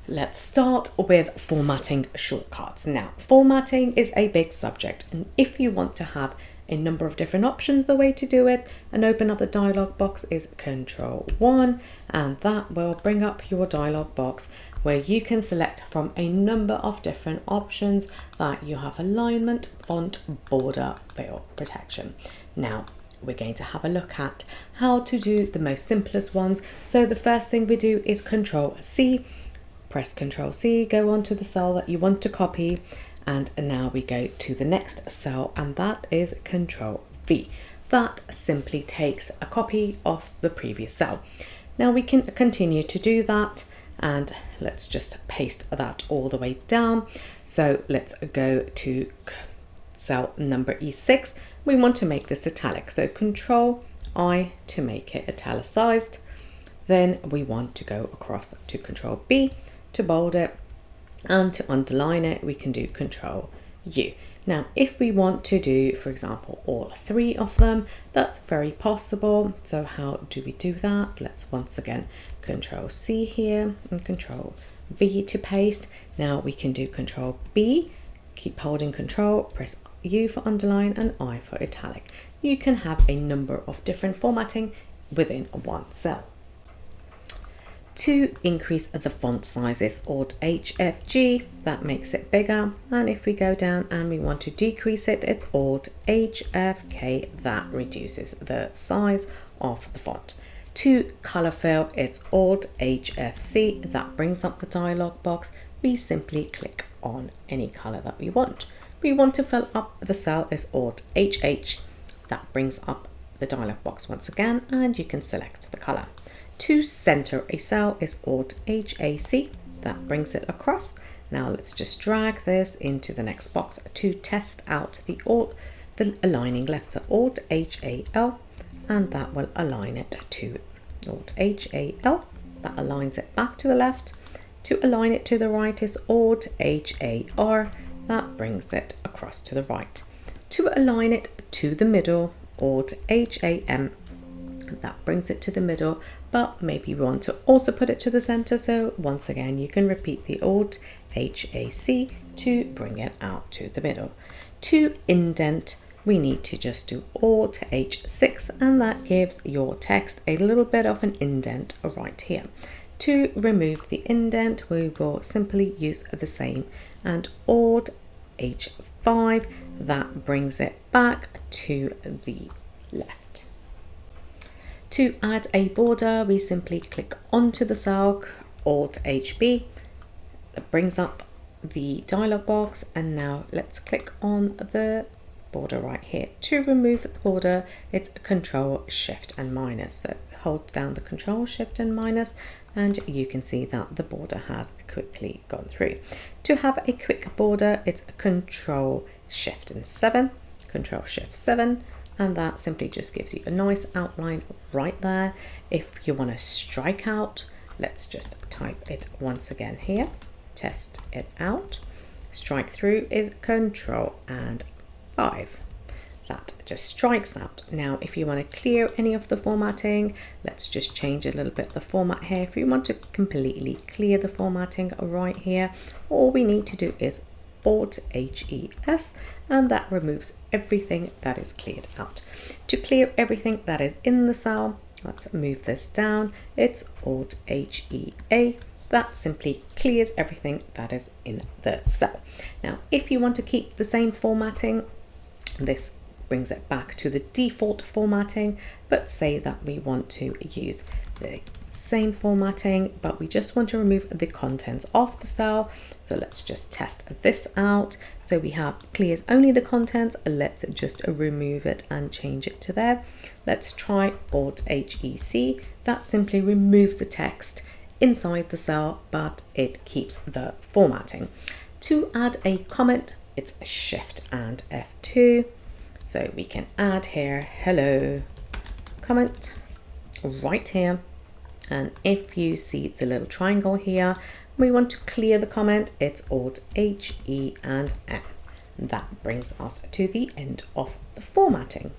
Let's start with formatting shortcuts. Now, formatting is a big subject, and if you want to have a number of different options, the way to do it and open up the dialog box is Control 1, and that will bring up your dialog box where you can select from a number of different options that you have: alignment, font, border, fill, protection. Now, we're going to have a look at how to do the most simplest ones. So the first thing we do is Control C. Press Control C, go on to the cell that you want to copy, and now we go to the next cell, and that is Control V. That simply takes a copy of the previous cell. Now we can continue to do that, and let's just paste that all the way down. So let's go to cell number E6. We want to make this italic, so Control I to make it italicized. Then we want to go across to Control B to bold it, and to underline it we can do Control U. Now if we want to do, for example, all three of them, that's very possible. So how do we do that? Let's once again Control C here and Control V to paste. Now we can do Control B, keep holding Control, press U for underline and I for italic. You can have a number of different formatting within one cell. To increase the font sizes, Alt H F G, that makes it bigger, and if we go down and we want to decrease it, it's Alt H F K, that reduces the size of the font. To color fill, it's Alt H F C, that brings up the dialog box. We simply click on any color that we want. We want to fill up the cell, is Alt H H, that brings up the dialog box once again, and you can select the color. To center a cell is Alt HAC, that brings it across. Now let's just drag this into the next box to test out the aligning left. So Alt HAL, and that will align it to Alt HAL, that aligns it back to the left. To align it to the right is Alt HAR, that brings it across to the right. To align it to the middle, Alt HAM, that brings it to the middle, but maybe you want to also put it to the center, so once again you can repeat the Alt HAC to bring it out to the middle. To indent, we need to just do Alt H6, and that gives your text a little bit of an indent right here. To remove the indent, we will simply use the same, and Alt H5, that brings it back to the left. To add a border, we simply click onto the cell, Alt HB, that brings up the dialog box, and now let's click on the border right here. To remove the border, it's Control Shift and minus. So hold down the Control Shift and minus, and you can see that the border has quickly gone through. To have a quick border, it's Control Shift and 7, Control Shift 7, and that simply just gives you a nice outline right there. If you want to strike out, let's just type it once again here, test it out. Strike through is Control and 5. That just strikes out. Now if you want to clear any of the formatting, let's just change a little bit the format here. If you want to completely clear the formatting right here, all we need to do is Alt HEF, and that removes everything that is cleared out. To clear everything that is in the cell, let's move this down, it's Alt HEA, that simply clears everything that is in the cell. Now if you want to keep the same formatting, this brings it back to the default formatting, but say that we want to use the same formatting, but we just want to remove the contents of the cell. So let's just test this out. So we have clears only the contents. Let's just remove it and change it to there. Let's try Alt HEC. That simply removes the text inside the cell, but it keeps the formatting. To add a comment, it's Shift and F2. So we can add here, hello, comment right here. And if you see the little triangle here, we want to clear the comment, it's Alt H, E and M. That brings us to the end of the formatting.